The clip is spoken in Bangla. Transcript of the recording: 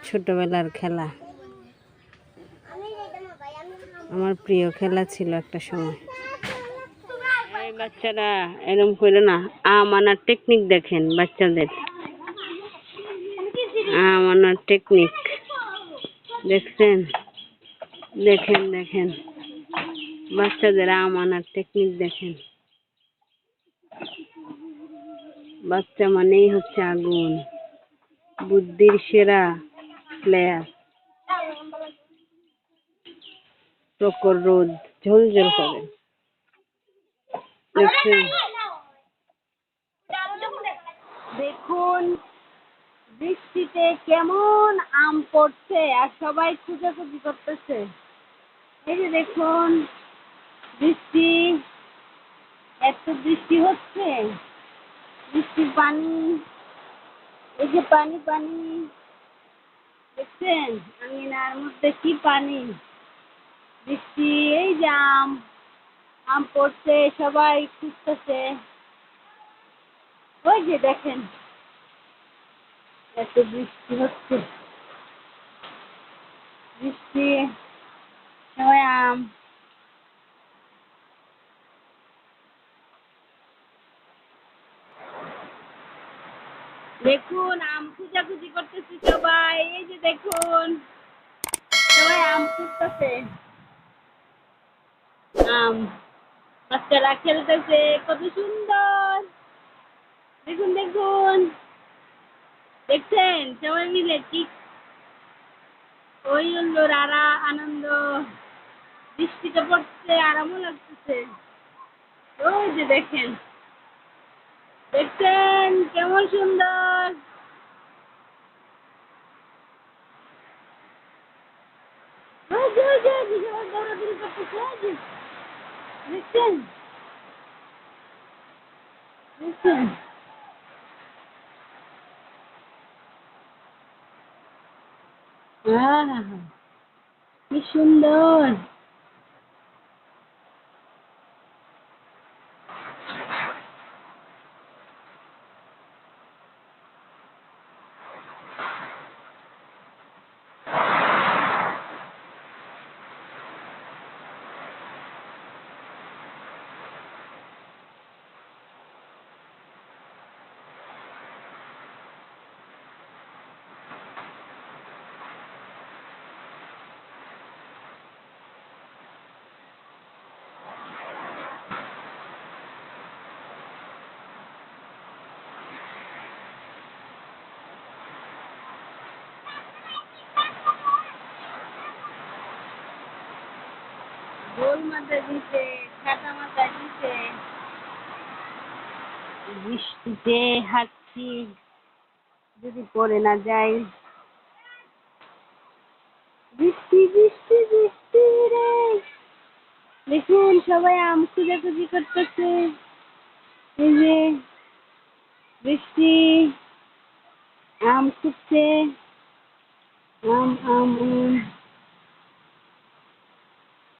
ছোটবেলার খেলা, আমার প্রিয় খেলা ছিল একটা সময়। এই বাচ্চারা এরকম করে না, আম আনার টেকনিক দেখেন বাচ্চাদের, আম আনার টেকনিক দেখছেন? দেখেন দেখেন বাচ্চাদের আম আনার টেকনিক দেখেন। বাচ্চা মানেই হচ্ছে আগুন, বুদ্ধির সেরা প্লেয়ার। প্রখর রোদ ঝলঝল করে, দেখছেন? দেখুন বৃষ্টিতে কেমন আম পড়ছে আর সবাই খুঁজাখুঁজি করতেছে। এই যে দেখুন বৃষ্টি, এত বৃষ্টি হচ্ছে, বৃষ্টির পানি, এই যে পানি পানি, দেখছেন আঙিনার মধ্যে কি পানি, বৃষ্টি, এই যে আম আম পড়ছে, সবাই খুঁজতেছে। ওই যে দেখেন এত বৃষ্টি হচ্ছে, বৃষ্টি সবাই আম। দেখুন আম খুঁজাখুঁজি করতেছে সবাই, এই যে দেখুন সবাই আম খুঁজতেছে, আম, বাচ্চারা খেলতেছে কত সুন্দর। দেখুন দেখুন, দেখছেন সবাই মিলে কি ওই হল্লোর আর আনন্দ, বৃষ্টিটা পড়ছে আরামও লাগতেছে। ওই যে দেখেন, দেখছেন কেমন সুন্দর। ওই যে ওই যে সবাই দৌড়াদৌড়ি করতেছে, ওই যে দেখছেন, দেখছেন আহা কি সুন্দর। গোল মাথা দিছে, ছাতা মাথা দিছে, বৃষ্টিতে হাঁটছি যদি পড়ে না যাই। বৃষ্টি বৃষ্টি বৃষ্টি রে, দেখুন সবাই আম খুঁজাখুঁজি করতেছে, এই যে বৃষ্টি আম খুঁজছে, আম আম আম।